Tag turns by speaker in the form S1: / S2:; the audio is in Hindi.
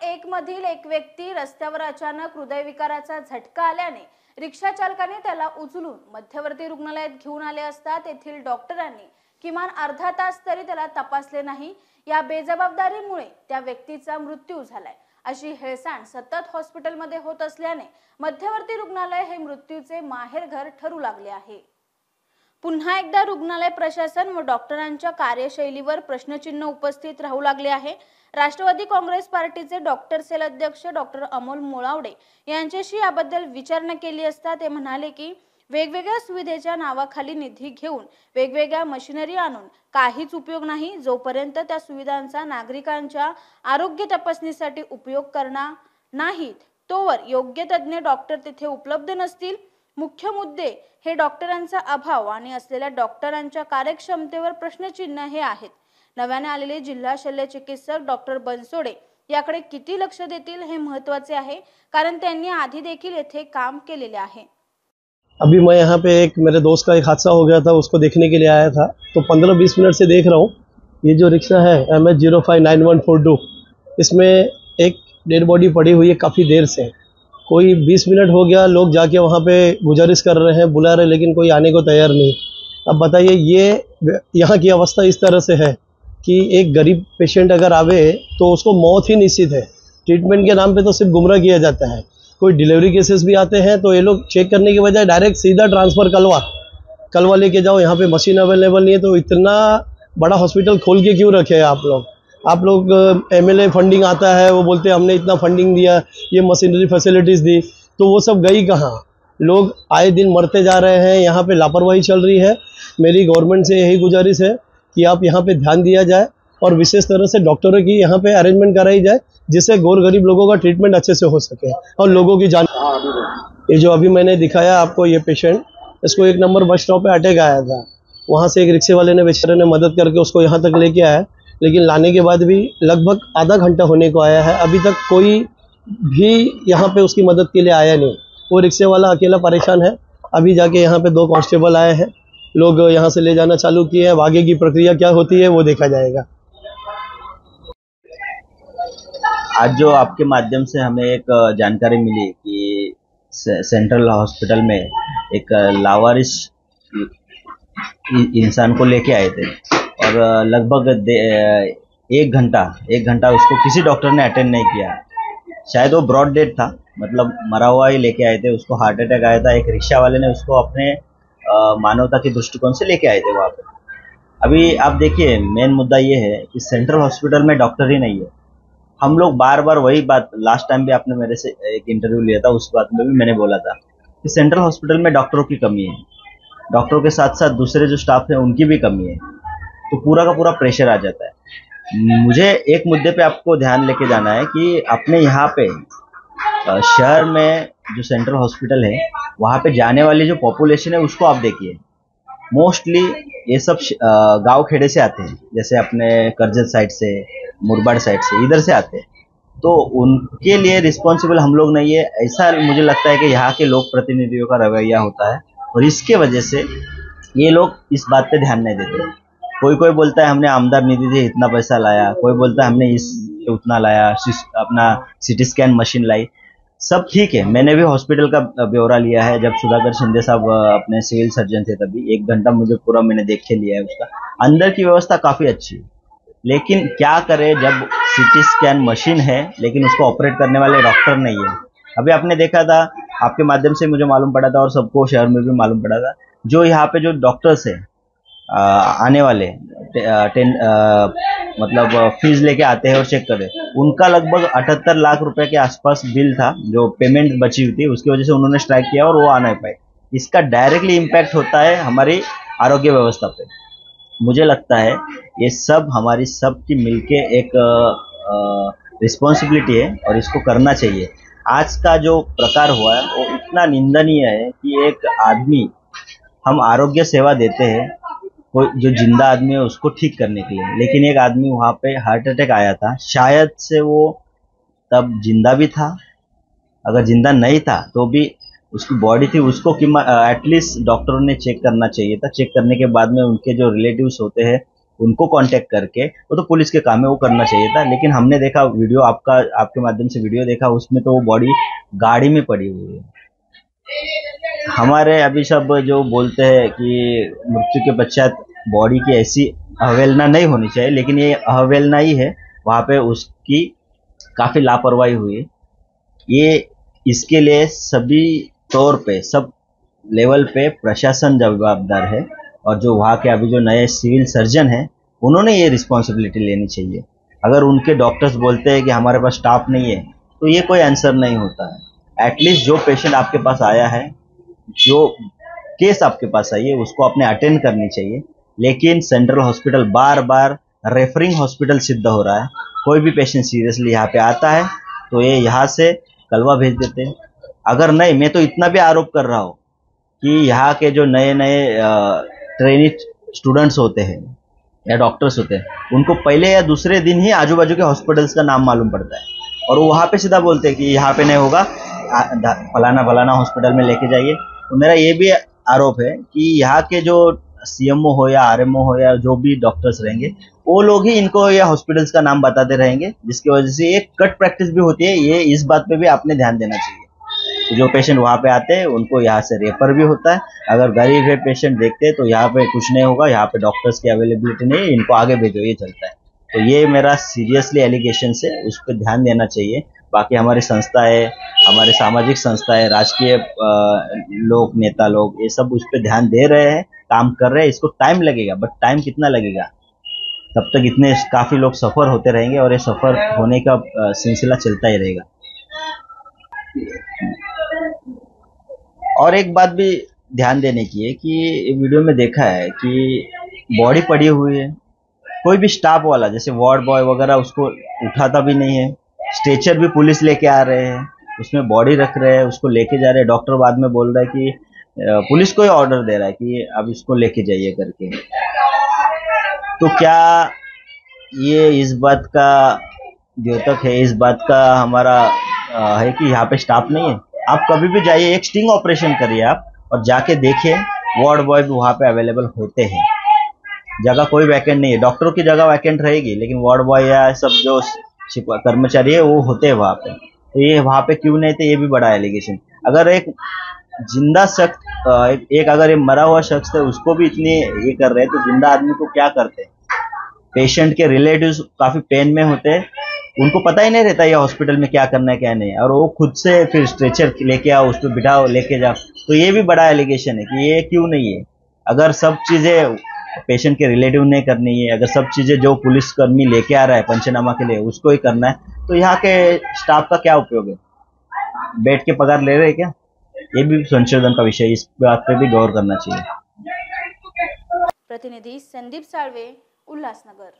S1: 1 मधील एक व्यक्ती रस्त्यावर अचानक हृदयविकाराचा झटका आल्याने रिक्षा चालकाने त्याला उचलून मध्यवर्ती रुग्णालयात घेऊन आले असता तेथील डॉक्टरांनी किमान अर्धा तास तरी त्याला तपासले नाही। या बेजबाबदारीमुळे त्या व्यक्तीचा मृत्यू झालाय। अशी हेळसांड सतत हॉस्पिटलमध्ये होत असल्याने मध्यवर्ती रुग्णालय हे मृत्यूचे माहेरघर ठरू लागले आहे। पुन्हा एकदा रुग्णालय प्रशासन व डॉक्टरांच्या कार्यशैलीवर प्रश्नचिन्ह उपस्थित राहू लागले आहे। राष्ट्रवादी काँग्रेस पार्टीचे डॉक्टर सेल अध्यक्ष डॉक्टर अमोल मोळावडे यांच्याशी याबद्दल विचारणा केली असता ते म्हणाले की वेगवेगळ्या सुविधेच्या नावाखाली निधी घेऊन वेगवेगळ्या मशिनरी आणून काहीच उपयोग नाही। जोपर्यंत त्या सुविधांचा नागरिकांच्या आरोग्य तपासणीसाठी उपयोग करणार नाहीत तोवर योग्य तज्ञ डॉक्टर तिथे उपलब्ध नसतील। मुख्य मुद्दे हे डॉक्टरांचा अभाव आणि असलेल्या डॉक्टरांच्या कार्यक्षमतेवर प्रश्नचिन्ह हे आहेत। नव्याने आलेले जिल्हा शल्य चिकित्सक डॉक्टर बनसोडे याकडे किती लक्ष देतील हे महत्त्वाचे आहे, कारण त्यांनी आधी देखील येथे काम केलेले आहे।
S2: अभी मैं यहाँ पे एक मेरे दोस्त का एक हादसा हो गया था, उसको देखने के लिए आया था, तो 15-20 मिनट से देख रहा हूँ। ये जो रिक्शा है MS059142, इसमें एक डेड बॉडी पड़ी हुई है काफ़ी देर से। कोई 20 मिनट हो गया, लोग जाके वहाँ पे गुजारिश कर रहे हैं, बुला रहे, लेकिन कोई आने को तैयार नहीं। अब बताइए, ये यहाँ की अवस्था इस तरह से है कि एक गरीब पेशेंट अगर आवे तो उसको मौत ही निश्चित है। ट्रीटमेंट के नाम पे तो सिर्फ गुमराह किया जाता है। कोई डिलीवरी केसेस भी आते हैं तो ये लोग चेक करने के बजाय डायरेक्ट सीधा ट्रांसफ़र कलवा लेके जाओ। यहाँ पे मशीन अवेलेबल नहीं है, तो इतना बड़ा हॉस्पिटल खोल के क्यों रखे हैं आप लोग MLA फंडिंग आता है, वो बोलते हैं हमने इतना फंडिंग दिया, ये मशीनरी फैसिलिटीज़ दी, तो वो सब गई कहाँ? लोग आए दिन मरते जा रहे हैं, यहाँ पे लापरवाही चल रही है। मेरी गवर्नमेंट से यही गुजारिश है कि आप यहाँ पे ध्यान दिया जाए और विशेष तरह से डॉक्टरों की यहाँ पे अरेंजमेंट कराई जाए, जिससे गौर गरीब लोगों का ट्रीटमेंट अच्छे से हो सके और लोगों की जान। ये जो अभी मैंने दिखाया आपको, ये पेशेंट, इसको 1 नंबर बस स्टॉप पे अटैक आया था। वहाँ से एक रिक्शे वाले ने बेचारे ने मदद करके उसको यहाँ तक लेके आया, लेकिन लाने के बाद भी लगभग आधा घंटा होने को आया है, अभी तक कोई भी यहाँ पे उसकी मदद के लिए आया नहीं। वो रिक्शे वाला अकेला परेशान है। अभी जाके यहाँ पे 2 कांस्टेबल आए हैं, लोग यहाँ से ले जाना चालू किए हैं। आगे की प्रक्रिया क्या होती है वो देखा जाएगा।
S3: आज जो आपके माध्यम से हमें एक जानकारी मिली कि सेंट्रल हॉस्पिटल में एक लावारिस इंसान को लेके आए थे और लगभग 1 घंटा उसको किसी डॉक्टर ने अटेंड नहीं किया। शायद वो ब्रॉड डेड था, मतलब मरा हुआ ही लेके आए थे। उसको हार्ट अटैक आया था। एक रिक्शा वाले ने उसको अपने मानवता के दृष्टिकोण से लेके आए थे वहाँ पे। अभी आप देखिए, मेन मुद्दा ये है कि सेंट्रल हॉस्पिटल में डॉक्टर ही नहीं है। हम लोग बार बार वही बात, लास्ट टाइम भी आपने मेरे से एक इंटरव्यू लिया था, उस बात में भी मैंने बोला था कि सेंट्रल हॉस्पिटल में डॉक्टरों की कमी है। डॉक्टरों के साथ साथ दूसरे जो स्टाफ है उनकी भी कमी है, तो पूरा का पूरा प्रेशर आ जाता है। मुझे एक मुद्दे पे आपको ध्यान लेके जाना है कि अपने यहाँ पे शहर में जो सेंट्रल हॉस्पिटल है, वहाँ पे जाने वाली जो पॉपुलेशन है उसको आप देखिए। मोस्टली ये सब गांव खेड़े से आते हैं, जैसे अपने करजत साइड से, मुरबाड साइड से, इधर से आते हैं। तो उनके लिए रिस्पॉन्सिबल हम लोग नहीं है, ऐसा मुझे लगता है कि यहाँ के लोक प्रतिनिधियों का रवैया होता है, और इसके वजह से ये लोग इस बात पे ध्यान नहीं देते। कोई बोलता है हमने आमदार निधि से इतना पैसा लाया, कोई बोलता है हमने इस उतना लाया, अपना CT स्कैन मशीन लाई। सब ठीक है, मैंने भी हॉस्पिटल का ब्यौरा लिया है। जब सुधाकर शिंदे साहब अपने सिविल सर्जन थे तभी 1 घंटा मुझे पूरा मैंने देख के लिया है उसका। अंदर की व्यवस्था काफ़ी अच्छी है, लेकिन क्या करें जब CT स्कैन मशीन है लेकिन उसको ऑपरेट करने वाले डॉक्टर नहीं है। अभी आपने देखा था, आपके माध्यम से मुझे मालूम पड़ा था और सबको शहर में भी मालूम पड़ा था, जो यहाँ पे जो डॉक्टर्स है आने वाले मतलब फीस लेके आते हैं और चेक करते हैं, उनका लगभग 78 लाख रुपए के आसपास बिल था, जो पेमेंट बची हुई थी, उसकी वजह से उन्होंने स्ट्राइक किया और वो आ नहीं पाए। इसका डायरेक्टली इम्पैक्ट होता है हमारी आरोग्य व्यवस्था पे। मुझे लगता है ये सब हमारी सब की मिलके एक रिस्पॉन्सिबिलिटी है और इसको करना चाहिए। आज का जो प्रकार हुआ है वो इतना निंदनीय है कि एक आदमी, हम आरोग्य सेवा देते हैं कोई जो जिंदा आदमी है उसको ठीक करने के लिए, लेकिन एक आदमी वहाँ पे हार्ट अटैक आया था, शायद से वो तब जिंदा भी था, अगर जिंदा नहीं था तो भी उसकी बॉडी थी, उसको एटलीस्ट डॉक्टरों ने चेक करना चाहिए था। चेक करने के बाद में उनके जो रिलेटिव्स होते हैं उनको कांटेक्ट करके, वो तो पुलिस के काम है, वो करना चाहिए था। लेकिन हमने देखा वीडियो, आपके माध्यम से वीडियो देखा, उसमें तो वो बॉडी गाड़ी में पड़ी हुई है। हमारे अभी सब जो बोलते हैं कि मृत्यु के पश्चात बॉडी की ऐसी अवहेलना नहीं होनी चाहिए, लेकिन ये अवहेलना ही है। वहाँ पे उसकी काफ़ी लापरवाही हुई है। ये इसके लिए सभी तौर पे, सब लेवल पे प्रशासन जवाबदार है, और जो वहाँ के अभी जो नए सिविल सर्जन हैं, उन्होंने ये रिस्पॉन्सिबिलिटी लेनी चाहिए। अगर उनके डॉक्टर्स बोलते हैं कि हमारे पास स्टाफ नहीं है, तो ये कोई आंसर नहीं होता है। एटलीस्ट जो पेशेंट आपके पास आया है, जो केस आपके पास आई है, उसको आपने अटेंड करनी चाहिए। लेकिन सेंट्रल हॉस्पिटल बार बार रेफरिंग हॉस्पिटल सिद्ध हो रहा है। कोई भी पेशेंट सीरियसली यहाँ पे आता है तो ये यहाँ से कलवा भेज देते हैं। अगर नहीं, मैं तो इतना भी आरोप कर रहा हूँ कि यहाँ के जो नए नए ट्रेनी स्टूडेंट्स होते हैं या डॉक्टर्स होते हैं, उनको पहले या दूसरे दिन ही आजू बाजू के हॉस्पिटल्स का नाम मालूम पड़ता है, और वो वहाँ पे सीधा बोलते हैं कि यहाँ पे नहीं होगा, फलाना फलाना हॉस्पिटल में लेके जाइए। तो मेरा ये भी आरोप है कि यहाँ के जो सीएमओ हो या आरएमओ हो या जो भी डॉक्टर्स रहेंगे, वो लोग ही इनको या हॉस्पिटल्स का नाम बताते रहेंगे, जिसकी वजह से एक कट प्रैक्टिस भी होती है। ये इस बात पे भी आपने ध्यान देना चाहिए। तो जो पेशेंट वहाँ पे आते हैं उनको यहाँ से रेफर भी होता है। अगर गरीब है पेशेंट देखते हैं तो यहाँ पे कुछ नहीं होगा, यहाँ पे डॉक्टर्स की अवेलेबिलिटी नहीं है, इनको आगे भेजो, ये चलता है। तो ये मेरा सीरियसली एलिगेशन है, उस पर ध्यान देना चाहिए। बाकी हमारी संस्था है, हमारे सामाजिक संस्था है, राजकीय लोग, नेता लोग, ये सब उस पर ध्यान दे रहे हैं, काम कर रहे हैं। इसको टाइम लगेगा, बट टाइम कितना लगेगा, तब तक इतने काफ़ी लोग सफ़र होते रहेंगे, और ये सफ़र होने का सिलसिला चलता ही रहेगा। और एक बात भी ध्यान देने की है कि वीडियो में देखा है कि बॉडी पड़ी हुई है, कोई भी स्टाफ वाला जैसे वार्ड बॉय वगैरह उसको उठाता भी नहीं है। स्ट्रेचर भी पुलिस लेके आ रहे हैं, उसमें बॉडी रख रहे हैं, उसको लेके जा रहे हैं। डॉक्टर बाद में बोल रहा है कि पुलिस को ही ऑर्डर दे रहा है कि अब इसको लेके जाइए करके। तो क्या ये इस बात का द्योतक है, इस बात का हमारा है कि यहाँ पे स्टाफ नहीं है? आप कभी भी जाइए, एक स्टिंग ऑपरेशन करिए आप, और जाके देखिए, वार्ड बॉय भी वहाँ पे अवेलेबल होते हैं। जगह कोई वैकेंट नहीं है, डॉक्टरों की जगह वैकेंट रहेगी, लेकिन वार्ड बॉय या सब जो कर्मचारी है वो होते हैं वहाँ पे। तो ये वहाँ पे क्यों नहीं थे, ये भी बड़ा एलिगेशन। अगर एक जिंदा शख्स, एक अगर ये मरा हुआ शख्स है, उसको भी इतनी ये कर रहे हैं, तो जिंदा आदमी को क्या करते हैं? पेशेंट के रिलेटिव्स काफी पेन में होते हैं, उनको पता ही नहीं रहता ये हॉस्पिटल में क्या करना है क्या नहीं, और वो खुद से फिर स्ट्रेचर लेके आओ, उस पर बिठाओ, लेके जाओ। तो ये भी बड़ा एलिगेशन है कि ये क्यों नहीं है। अगर सब चीजें पेशेंट के रिलेटिव ने करनी है, अगर सब चीजें जो पुलिसकर्मी लेके आ रहा है पंचनामा के लिए उसको ही करना है, तो यहाँ के स्टाफ का क्या उपयोग है? बैठ के पगार ले रहे हैं क्या? ये भी संशोधन का विषय, इस बात पे भी गौर करना चाहिए।
S1: प्रतिनिधि संदीप साळवे, उल्हासनगर।